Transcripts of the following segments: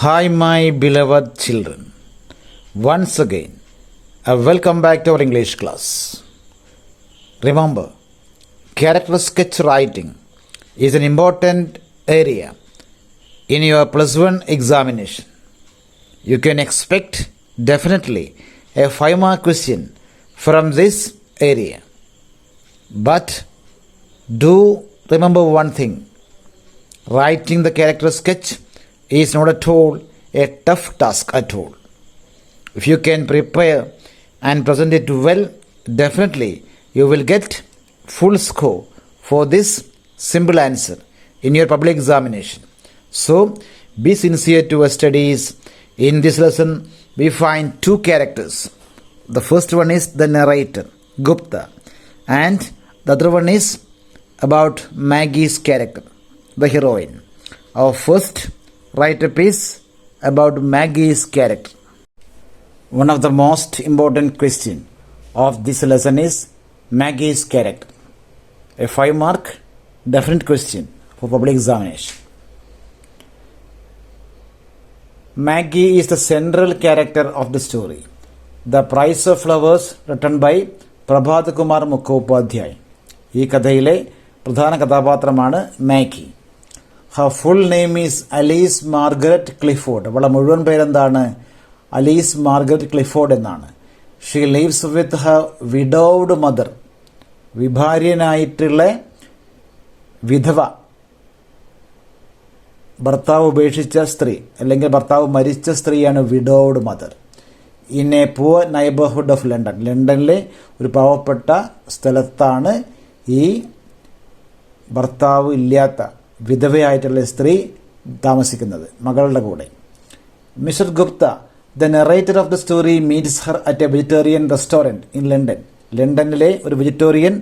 Hi, my beloved children. Once again, welcome back to our English class. Remember, character sketch writing is an important area in your plus one examination. You can expect definitely a 5-mark question from this area. But do remember one thing: writing the character sketch is not at all a tough task at all. If you can prepare and present it well, definitely you will get full score for this simple answer in your public examination. So be sincere to your studies. In this lesson, we find two characters. The first one is the narrator, Gupta, and the other one is about Maggie's character, the heroine. Our first write-up is about Maggie's character. One of the most important questions of this lesson is Maggie's character. A 5-mark definite question for public examination. Maggie is the central character of the story. The Price of Flowers, written by Prabhat Kumar Mukhopadhyay. ഈ കഥയിലെ പ്രധാന കഥാപാത്രമാണ് Maggi. Her full name is Alice Margaret Clifford. അവളുടെ മുഴുവൻ പേരെന്താണ്? Alice Margaret Clifford എന്നാണ്. She lives with her widowed mother. വിഭാര്യനായിട്ടുള്ള വിധവ, ഭർത്താവ് ഉപേക്ഷിച്ച സ്ത്രീ അല്ലെങ്കിൽ ഭർത്താവ് മരിച്ച സ്ത്രീയാണ് widowed mother. In a poor neighbourhood of London. ലണ്ടനിലെ ഒരു പാവപ്പെട്ട സ്ഥലത്താണ് ഈ ഭർത്താവ് ഇല്ലാത്ത വിധവയായിട്ടുള്ള സ്ത്രീ താമസിക്കുന്നത്, മകളുടെ കൂടെ. Mr Gupta, the narrator of the story, meets her at a vegetarian restaurant in London. ലണ്ടനിലെ ഒരു വെജിറ്റേറിയൻ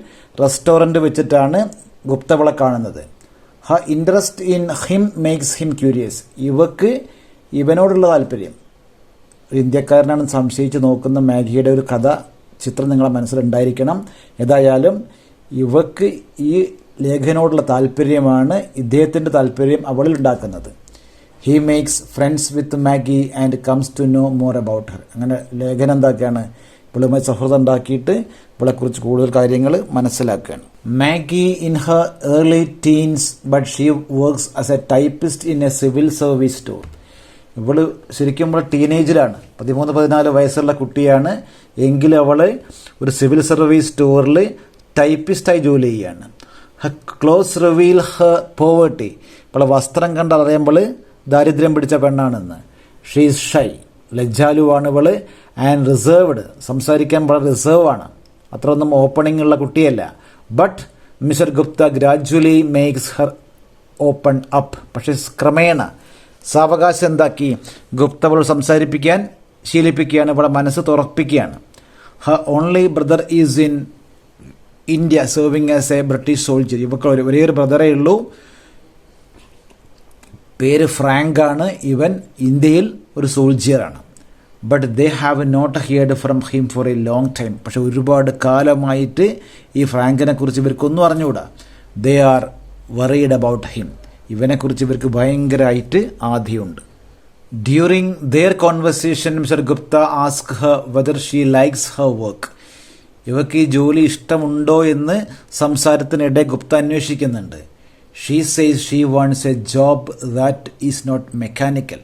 റെസ്റ്റോറൻറ്റ് വെച്ചിട്ടാണ് ഗുപ്തവളെ കാണുന്നത്. Her interest in him makes him curious. ഇവനോടുള്ള താല്പര്യം, ഒരു ഇന്ത്യക്കാരനാണെന്ന് സംശയിച്ച് നോക്കുന്ന മാഗിയുടെ ഒരു കഥ ചിത്രം നിങ്ങളുടെ മനസ്സിലുണ്ടായിരിക്കണം. ഏതായാലും ഇവക്ക് ഈ ലേഖനോടുള്ള താല്പര്യമാണ് ഇദ്ദേഹത്തിൻ്റെ താല്പര്യം അവളിൽ ഉണ്ടാക്കുന്നത്. He makes friends with Maggie and comes to know more about her. അങ്ങനെ ലേഖനം എന്താക്കുകയാണ്? ഇവളുമായി സൗഹൃദം ഉണ്ടാക്കിയിട്ട് ഇവളെക്കുറിച്ച് കൂടുതൽ കാര്യങ്ങൾ മനസ്സിലാക്കുകയാണ്. Maggi in her early teens but she works as A typist in A civil service store. ഇവള് ശരിക്കും നമ്മൾ ടീനേജിലാണ്, 13-14 വയസ്സുള്ള കുട്ടിയാണ്. എങ്കിലും അവൾ ഒരു സിവിൽ സർവീസ് സ്റ്റോറിൽ ടൈപ്പിസ്റ്റായി ജോലി ചെയ്യുകയാണ്. Her clothes reveal her poverty. ഇവളെ വസ്ത്രം കണ്ടാൽ അറിയുമ്പോൾ ദാരിദ്ര്യം പിടിച്ച പെണ്ണാണെന്ന്. She is shy. ലജ്ജാലുവാണ് ഇവള്. And reserved. സംസാരിക്കാൻ വളരെ റിസർവാണ്, അത്ര ഒന്നും ഓപ്പണിംഗ് ഉള്ള കുട്ടിയല്ല. But Mr Gupta gradually makes her open up. പക്ഷെ ക്രമേണ സാവകാശം എന്താക്കി? ഗുപ്ത അവൾ സംസാരിപ്പിക്കാൻ ശീലിപ്പിക്കുകയാണ്, ഇവിടെ മനസ്സ് തുറപ്പിക്കുകയാണ്. Her only brother is in India serving as a British soldier. ഇവർക്ക് ഒരേ ഒരു ബ്രദറേ ഉള്ളൂ, പേര് ഫ്രാങ്ക് ആണ്. ഇവൻ ഇന്ത്യയിൽ ഒരു സോൾജിയറാണ്. But they have not heard from him for a long time. പക്ഷെ ഒരുപാട് കാലമായിട്ട് ഈ ഫ്രാങ്കിനെ കുറിച്ച് ഇവർക്കൊന്നും അറിഞ്ഞുകൂടാ. They are worried about him. ഇവനെക്കുറിച്ച് ഇവർക്ക് ഭയങ്കരമായിട്ട് ആധിയുണ്ട്. During their conversation Mr Gupta ask her whether she likes her work. ഇവർക്ക് ഈ ജോലി ഇഷ്ടമുണ്ടോ എന്ന് സംസാരത്തിനിടെ ഗുപ്ത അന്വേഷിക്കുന്നുണ്ട്. She says she wants a job that is not mechanical.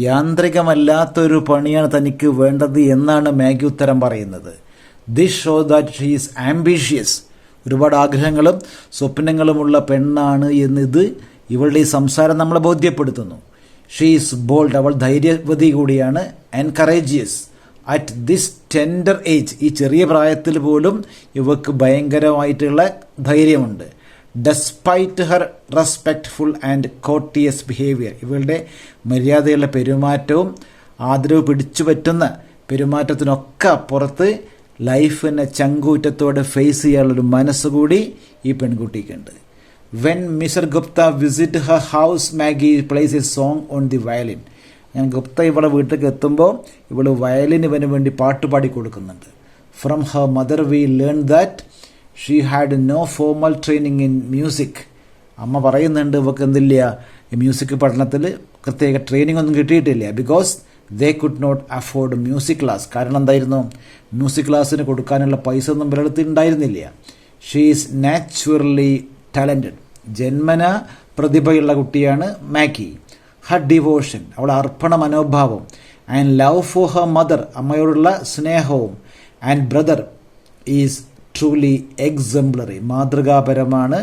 യാന്ത്രികമല്ലാത്തൊരു പണിയാണ് തനിക്ക് വേണ്ടത് എന്നാണ് മാഗി ഉത്തരം പറയുന്നത്. This show that she is ambitious. ഒരുപാട് ആഗ്രഹങ്ങളും സ്വപ്നങ്ങളുമുള്ള പെണ്ണാണ് എന്നിത് ഇവളുടെ ഈ സംസാരം നമ്മളെ ബോധ്യപ്പെടുത്തുന്നു. She is bold. അവൾ ധൈര്യവതി കൂടിയാണ്. And courageous. At this tender age. ഈ ചെറിയ പ്രായത്തിൽ പോലും ഇവക്ക് ഭയങ്കരമായിട്ടുള്ള ധൈര്യമുണ്ട്. Despite her respectful and courteous behaviour. ഇവളുടെ മര്യാദയുള്ള പെരുമാറ്റവും ആദരവ് പിടിച്ചു പറ്റുന്ന പെരുമാറ്റത്തിനൊക്കെ അപ്പുറത്ത് ലൈഫിനെ ചങ്കൂറ്റത്തോടെ ഫേസ് ചെയ്യാനുള്ളൊരു മനസ്സുകൂടി ഈ പെൺകുട്ടിക്കുണ്ട്. When Mr Gupta visit her house, Maggie plays a song on the violin. ഞാൻ ഗുപ്ത ഇവളെ വീട്ടിലേക്ക് എത്തുമ്പോൾ ഇവള് വയലിൻ ഇവന് വേണ്ടി പാട്ട് പാടി കൊടുക്കുന്നുണ്ട്. From her mother we learn that she had no formal training in music. അമ്മ പറയുന്നുണ്ട് ഇവർക്ക് എന്തില്ല, ഈ മ്യൂസിക് പഠനത്തിൽ പ്രത്യേക ട്രെയിനിങ് ഒന്നും കിട്ടിയിട്ടില്ല. Because they could not afford music class. കാരണം എന്തായിരുന്നു, മ്യൂസിക് ക്ലാസ്സിന് കൊടുക്കാനുള്ള പൈസ ഒന്നും ഇവരടുത്ത് ഉണ്ടായിരുന്നില്ല. She is naturally talented. ജന്മന പ്രതിഭയുള്ള കുട്ടിയാണ് മാഗി. ഹർ ഡിവോഷൻ, അവളുടെ അർപ്പണ മനോഭാവം, and love for her mother, അമ്മയോടുള്ള സ്നേഹവും, and brother is truly exemplary, മാതൃകാപരമാണ്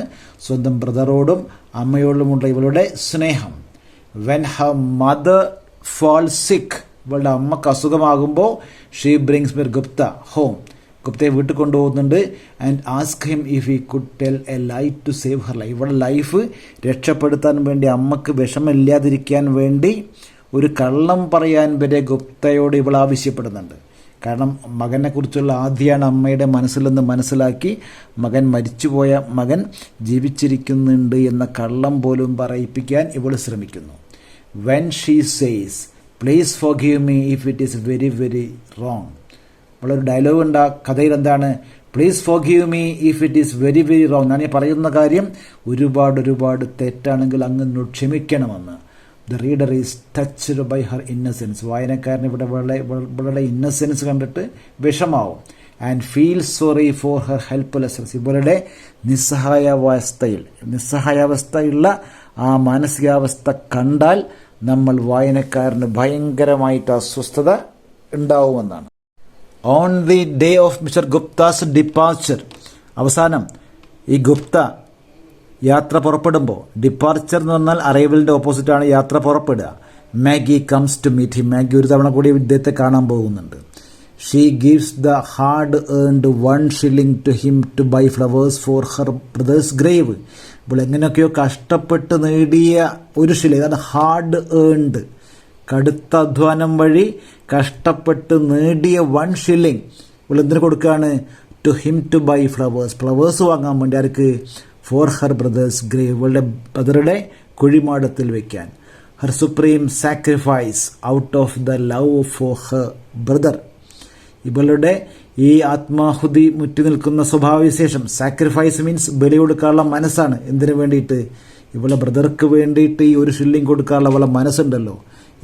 സ്വന്തം ബ്രദറോടും അമ്മയോടുമുള്ള ഇവളുടെ സ്നേഹം. When her mother fall sick, ഇവളുടെ അമ്മക്ക് അസുഖമാകുമ്പോൾ she brings Mr Gupta home, ഗുപ്തയെ വീട്ടിൽ കൊണ്ടുപോകുന്നുണ്ട്. And ask him if he could tell a lie to save her life, ഇവളുടെ ലൈഫ് രക്ഷപ്പെടുത്താൻ വേണ്ടി, അമ്മക്ക് വിഷമില്ലാതിരിക്കാൻ വേണ്ടി ഒരു കള്ളം പറയാൻ വരെ ഗുപ്തയോട് ഇവൾ ആവശ്യപ്പെടുന്നുണ്ട്. കാരണം മകനെക്കുറിച്ചുള്ള ആദ്യമാണ് അമ്മയുടെ മനസ്സിൽ നിന്ന് മനസ്സിലാക്കി മകൻ മരിച്ചുപോയ മകൻ ജീവിച്ചിരിക്കുന്നുണ്ട് എന്ന കള്ളം പോലും പറയിപ്പിക്കാൻ ഇവൾ ശ്രമിക്കുന്നു. When she says, please forgive me if it is very, very wrong. നമ്മളൊരു ഡയലോഗ് ഉണ്ട് ആ കഥയിൽ, എന്താണ്, please forgive me if it is very very wrong, ഞാൻ ഈ പറയുന്ന കാര്യം ഒരുപാട് തെറ്റാണെങ്കിൽ അങ്ങ് ക്ഷമിക്കണമെന്ന്. The reader is touched by her innocence, വായനക്കാരൻ ഇവളുടെ ഇന്നസെൻസ് കണ്ടിട്ട് വിഷമാവും. And feel sorry for her helplessness, ഇവളുടെ നിസ്സഹായാവസ്ഥയുള്ള ആ മാനസികാവസ്ഥ കണ്ടാൽ നമ്മൾ വായനക്കാരന് ഭയങ്കരമായിട്ട് അസ്വസ്ഥത ഉണ്ടാവുമെന്നാണ്. On the day of Mr Gupta's departure, അവസാനം ഈ ഗുപ്ത യാത്ര പുറപ്പെടുമ്പോൾ, ഡിപ്പാർച്ചർ എന്ന് പറഞ്ഞാൽ അറൈവലിൻ്റെ ഓപ്പോസിറ്റാണ് യാത്ര പുറപ്പെടുക. Maggie comes to meet him, Maggie ഒരു തവണ കൂടി ഇദ്ദേഹത്തെ കാണാൻ പോകുന്നുണ്ട്. She gives the hard earned 1 shilling to him to buy flowers for her brother's grave. ഇപ്പോൾ എങ്ങനെയൊക്കെയോ കഷ്ടപ്പെട്ട് നേടിയ 1 shilling, അതാണ് ഹാർഡ് ഏൺഡ്, കടുത്ത അധ്വാനം വഴി കഷ്ടപ്പെട്ട് നേടിയ 1 shilling ഇപ്പോൾ എന്തിനു കൊടുക്കുകയാണ്, to him to buy flowers വാങ്ങാൻ വേണ്ടി. ആർക്ക്, ഫോർ ഹർ ബ്രദേഴ്സ് ഗ്രേവ്, ഇവളുടെ ബ്രദറുടെ കുഴിമാടത്തിൽ വയ്ക്കാൻ. Her supreme sacrifice out of the love for her brother, ഇവളുടെ ഈ ആത്മാഹുതി മുറ്റി നിൽക്കുന്ന സ്വഭാവവിശേഷം. സാക്രിഫൈസ് മീൻസ് ബലി കൊടുക്കാനുള്ള മനസ്സാണ്. എന്തിനു വേണ്ടിയിട്ട്, ഇവളെ ബ്രദർക്ക് വേണ്ടിയിട്ട് ഈ 1 shilling കൊടുക്കാനുള്ള അവളെ മനസ്സുണ്ടല്ലോ,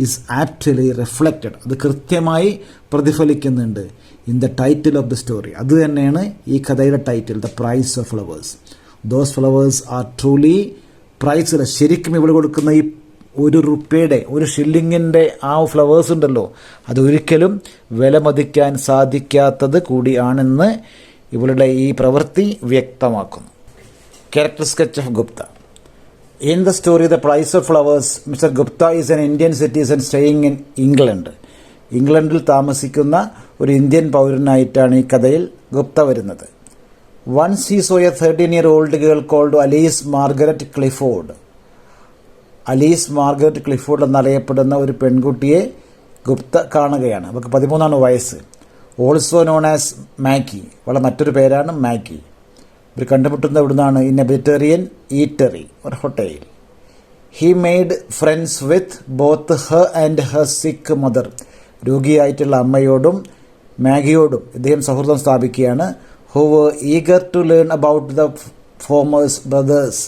ഈസ് ആപ്റ്റ്ലി റിഫ്ലക്റ്റഡ്, അത് കൃത്യമായി പ്രതിഫലിക്കുന്നുണ്ട് in the title of the story. അത് തന്നെയാണ് ഈ കഥയുടെ title, the price of flowers. Those flowers are truly priceless. ശരിക്കും ഇവൾ കൊടുക്കുന്ന ഈ 1 രൂപയുടെ 1 shillingൻ്റെ ആ ഫ്ലവേഴ്സ് ഉണ്ടല്ലോ, അതൊരിക്കലും വിലമതിക്കാൻ സാധിക്കാത്തത് കൂടിയാണെന്ന് ഇവളുടെ ഈ പ്രവൃത്തി വ്യക്തമാക്കുന്നു. Character sketch of Gupta. In the story the price of flowers, Mr Gupta is an Indian citizen staying in England. ഇംഗ്ലണ്ടിൽ താമസിക്കുന്ന ഒരു ഇന്ത്യൻ പൗരനായിട്ടാണ് ഈ കഥയിൽ ഗുപ്ത വരുന്നത്. Once he saw a 13-year-old girl called Alice Margaret Clifford. Alice Margaret Clifford എന്നറിയപ്പെടുന്ന ഒരു പെൺകുട്ടിയെ ഗുപ്ത കാണുകയാണ്. അവർക്ക് 13 വയസ്സ്. ഓൾസോ നോൺ ആസ് മാഗി, അവളുടെ മറ്റൊരു പേരാണ് മാഗി. ഇവർ കണ്ടുമുട്ടുന്നത് എവിടുന്നാണ്, ഇൻ എ വെജിറ്റേറിയൻ ഈറ്ററി, ഒരു ഹോട്ടലിൽ. He made friends with both her and her sick mother, രോഗിയായിട്ടുള്ള അമ്മയോടും മാഗിയോടും ഇദ്ദേഹം സൗഹൃദം സ്ഥാപിക്കുകയാണ്. Who were eager to learn about the formers brothers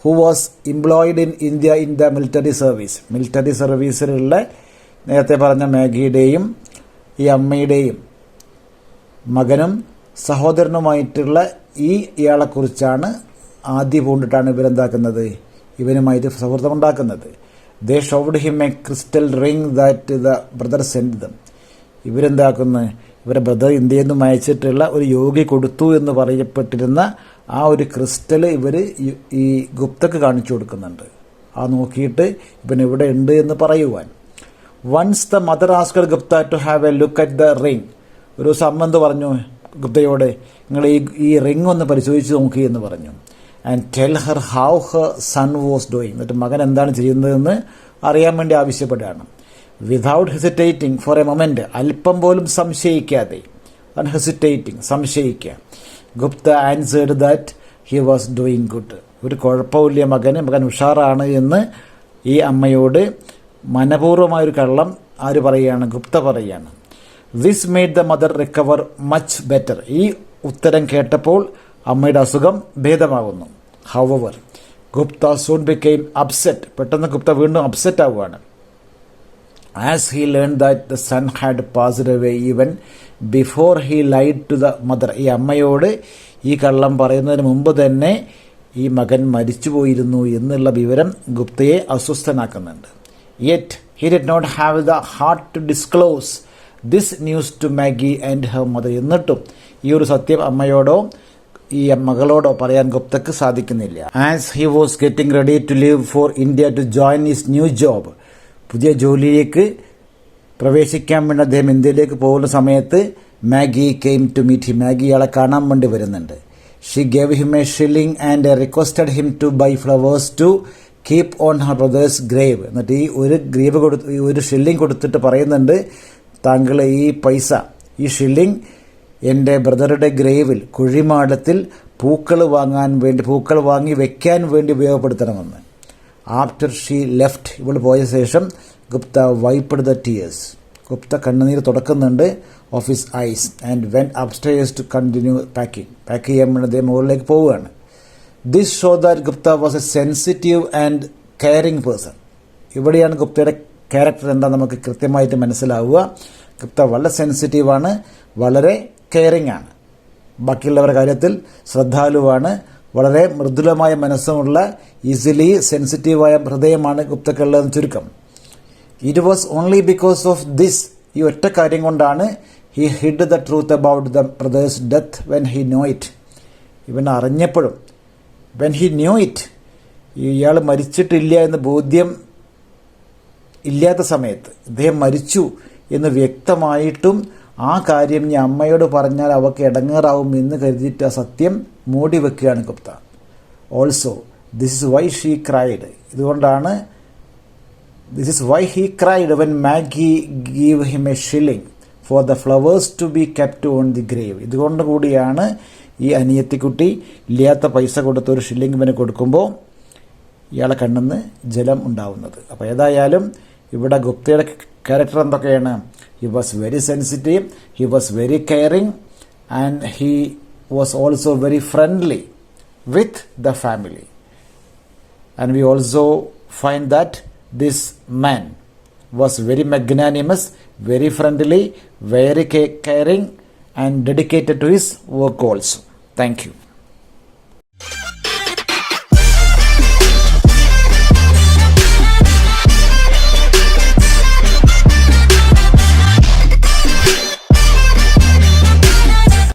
who was employed in India in the military service. Military സർവീസിലുള്ള നേരത്തെ പറഞ്ഞ മാഗിയുടെയും ഈ അമ്മയുടെയും മകനും സഹോദരനുമായിട്ടുള്ള ഇയാളെക്കുറിച്ചാണ് ആദ്യ പൂണ്ടിട്ടാണ് ഇവരെന്താക്കുന്നത്, ഇവനുമായിട്ട് സൗഹൃദമുണ്ടാക്കുന്നത്. They showed him a crystal ring that the brother send them. ഇവരെന്താക്കുന്നു, ഇവരെ ബ്രദർ ഇന്ത്യയിൽ നിന്നും അയച്ചിട്ടുള്ള ഒരു യോഗി കൊടുത്തു എന്ന് പറയപ്പെട്ടിരുന്ന ആ ഒരു ക്രിസ്റ്റൽ ഇവർ ഈ ഗുപ്തക്ക് കാണിച്ചു കൊടുക്കുന്നുണ്ട്. ആ നോക്കിയിട്ട് ഇവൻ എവിടെ ഉണ്ട് എന്ന് പറയുവാൻ. Once the mother asked Gupta to have a look at the ring. ഒരു ദിവസം അമ്മ എന്ത് പറഞ്ഞു ഗുപ്തയോട്, നിങ്ങൾ ഈ റിംഗ് ഒന്ന് പരിശോധിച്ച് നോക്കി എന്ന് പറഞ്ഞു. And tell her how her son was doing. എന്നിട്ട് മകൻ എന്താണ് ചെയ്യുന്നതെന്ന് അറിയാൻ വേണ്ടി ആവശ്യപ്പെടുകയാണ്. Without hesitating for a moment, അല്പം പോലും സംശയിക്കാതെ, അൺഹെസിറ്റേറ്റിംഗ്, സംശയിക്കുക. Gupta answered that he was doing good. ഒരു കുഴപ്പമില്ല മകൻ ഉഷാറാണ് എന്ന് ഈ അമ്മയോട് മനപൂർവ്വമായൊരു കള്ളം ആര് പറയുകയാണ്, ഗുപ്ത പറയുകയാണ്. This made the mother recover much better. ഈ ഉത്തരം കേട്ടപ്പോൾ അമ്മയുടെ അസുഖം ഭേദമാകുന്നു. However Gupta soon became upset. പെട്ടെന്ന് ഗുപ്ത വീണ്ടും അപ്സെറ്റ് ആവുകയാണ്. As he learn that the son had passed away even before he lied to the mother. ഈ അമ്മയോട് ഈ കള്ളം പറയുന്നതിന് മുമ്പ് തന്നെ ഈ മകൻ മരിച്ചുപോയിരുന്നു എന്നുള്ള വിവരം ഗുപ്തയെ അസ്വസ്ഥനാക്കുന്നുണ്ട്. Yet he did not have the heart to disclose this news to Maggie and her mother. എന്നിട്ടും ഈ ഒരു സത്യം അമ്മയോടോ ഈ മകളോടോ പറയാൻ ഗുപ്തക്ക് സാധിക്കുന്നില്ല. As he was getting ready to leave for India to join his new job. പുതിയ ജോലിയിലേക്ക് പ്രവേശിക്കാൻ വേണ്ടി അദ്ദേഹം ഇന്ത്യയിലേക്ക് പോകുന്ന സമയത്ത് Maggie came to meet him. Maggie ഇയാളെ കാണാൻ വേണ്ടി വരുന്നുണ്ട്. She gave him a shilling and requested him to buy flowers to keep on her brother's grave. എന്നിട്ട് ഈ ഒരു ഷില്ലിംഗ് കൊടുത്തിട്ട് പറയുന്നുണ്ട്, താങ്കൾ ഈ പൈസ, ഈ ഷില്ലിംഗ് എൻ്റെ ബ്രദറുടെ ഗ്രേവിൽ, കുഴിമാടത്തിൽ പൂക്കൾ വാങ്ങി വെക്കാൻ വേണ്ടി ഉപയോഗപ്പെടുത്തണമെന്ന്. ആഫ്റ്റർ ഷീ ലെഫ്റ്റ്, ഇവൾ പോയ ശേഷം Gupta wiped the tears. Gupta കണ്ണുനീർ തുടക്കുന്നുണ്ട് off his eyes and went upstairs to continue packing. Pack ചെയ്യാൻ വേണ്ടി അദ്ദേഹം മുകളിലേക്ക് പോവുകയാണ്. This show that Gupta was a sensitive and caring person. ഇവിടെയാണ് ഗുപ്തയുടെ ക്യാരക്ടർ എന്താ നമുക്ക് കൃത്യമായിട്ട് മനസ്സിലാവുക. ഗുപ്ത വളരെ സെൻസിറ്റീവാണ്, വളരെ കെയറിംഗ് ആണ്, ബാക്കിയുള്ളവരുടെ കാര്യത്തിൽ ശ്രദ്ധാലുവാണ്, വളരെ മൃദുലമായ മനസ്സുമുള്ള, ഈസിലി സെൻസിറ്റീവായ ഹൃദയമാണ് ഗുപ്തക്കുള്ളതെന്ന് ചുരുക്കം. It was only because of this, ഈ ഒറ്റ കാര്യം കൊണ്ടാണ് he hid the truth about the brother's death when he know it. ഇവൻ അറിഞ്ഞപ്പോഴും, വെൻ ഹി ന്യൂ ഇറ്റ്, ഇയാൾ മരിച്ചിട്ടില്ല എന്ന് ബോധ്യം ഇല്ലാത്ത സമയത്ത്, ഇദ്ദേഹം മരിച്ചു എന്ന് വ്യക്തമായിട്ടും ആ കാര്യം ഞാൻ അമ്മയോട് പറഞ്ഞാൽ അവൾക്ക് ഇടങ്ങേറാവും എന്ന് കരുതിയിട്ട് ആ സത്യം മൂടി വെക്കുകയാണ് Gupta. Also this is why she cried, ഇതുകൊണ്ടാണ് this is why he cried when Maggie give him a shilling for the flowers to be kept on the grave. ഇതുകൊണ്ട് കൂടിയാണ് ഈ അനിയത്തിക്കുട്ടി ഇല്ലാത്ത പൈസ കൊടുത്ത് ഒരു ഷില്ലിംഗ് ഇവന് കൊടുക്കുമ്പോൾ ഇയാളെ കണ്ണിന്ന് ജലം ഉണ്ടാവുന്നത്. അപ്പോൾ ഏതായാലും ഇവിടെ ഗുപ്തയുടെ ക്യാരക്ടർ എന്തൊക്കെയാണ്? He was very sensitive, he was very caring, and he was also very friendly with the family. And we also find that this man was very magnanimous, very friendly, very caring and dedicated to his work also. Thank you.